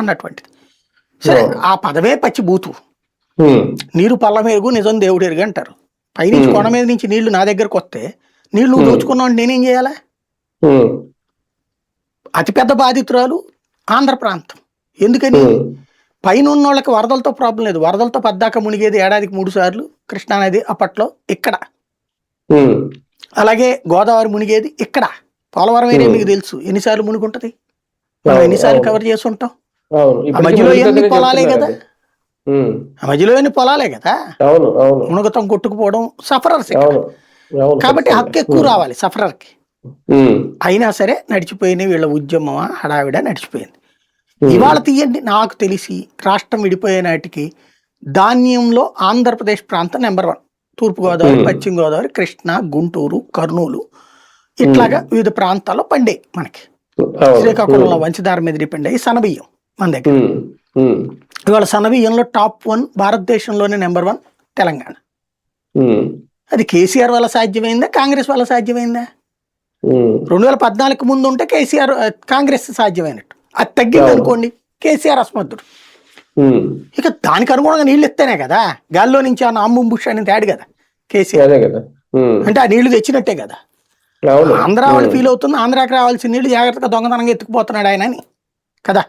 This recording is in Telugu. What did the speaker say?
అన్నటువంటిది. సరే ఆ పదవే పచ్చి బూతు. నీరు పల్లమేరుగు నిజం దేవుడు ఎరుగు అంటారు. పైనుంచి కొండ మీద నుంచి నీళ్లు నా దగ్గరకు వస్తే నీళ్లు నువ్వు దోచుకున్నావు అంటే నేనేం చేయాలా? అతిపెద్ద బాధితురాలు ఆంధ్ర ప్రాంతం. ఎందుకని? పైన ఉన్న వాళ్ళకి వరదలతో ప్రాబ్లం లేదు. వరదలతో పద్దాక మునిగేది ఏడాదికి 3 సార్లు కృష్ణానది అప్పట్లో ఇక్కడ. అలాగే గోదావరి మునిగేది ఇక్కడ. పోలవరం ఏరియా మీకు తెలుసు ఎన్నిసార్లు మునిగుంటది, మనం ఎన్నిసార్లు కవర్ చేసి ఉంటాం. ఆ మధ్యలో ఎన్ని పొలాలే కదా, ఆ మధ్యలో ఎన్ని పొలాలే కదా మునుగతం కొట్టుకుపోవడం సఫరర్స్. కాబట్టి హక్కు ఎక్కువ రావాలి సఫరర్కి. అయినా సరే నడిచిపోయిన వీళ్ళ ఉద్యమమా హడావిడ నడిచిపోయింది. ఇవాళ తీయండి, నాకు తెలిసి రాష్ట్రం విడిపోయే నాటికి ధాన్యంలో ఆంధ్రప్రదేశ్ ప్రాంతం నెంబర్ 1. తూర్పుగోదావరి, పశ్చిమ గోదావరి, కృష్ణా, గుంటూరు, కర్నూలు ఇట్లాగా వివిధ ప్రాంతాల్లో పండే. మనకి శ్రీకాకుళంలో వంచదార మీద డిపెండ్ అయ్యి సన్నబియ్యం మన దగ్గర. ఇవాళ సన్నబియ్యంలో టాప్ 1 భారతదేశంలోనే నెంబర్ 1 తెలంగాణ. అది కేసీఆర్ వల్ల సాధ్యమైందా, కాంగ్రెస్ వల్ల సాధ్యమైందా? 2014 ముందు ఉంటే కేసీఆర్ కాంగ్రెస్ సాధ్యమైనట్టు. అది తగ్గింది అనుకోండి, కేసీఆర్ అసమర్థుడు. ఇక దానికి అనుగుణంగా నీళ్లు ఎత్తేనే కదా, గాల్లో నుంచి ఆ నాంబుం బుష్ అని తేడు కదా కేసీఆర్. అంటే ఆ నీళ్లు తెచ్చినట్టే కదా. ఆంధ్ర వాళ్ళు ఫీల్ అవుతుంది, ఆంధ్రాకి రావాల్సిన నీళ్లు జాగ్రత్తగా దొంగతనంగా ఎత్తుకుపోతున్నాడు ఆయన అని కదా.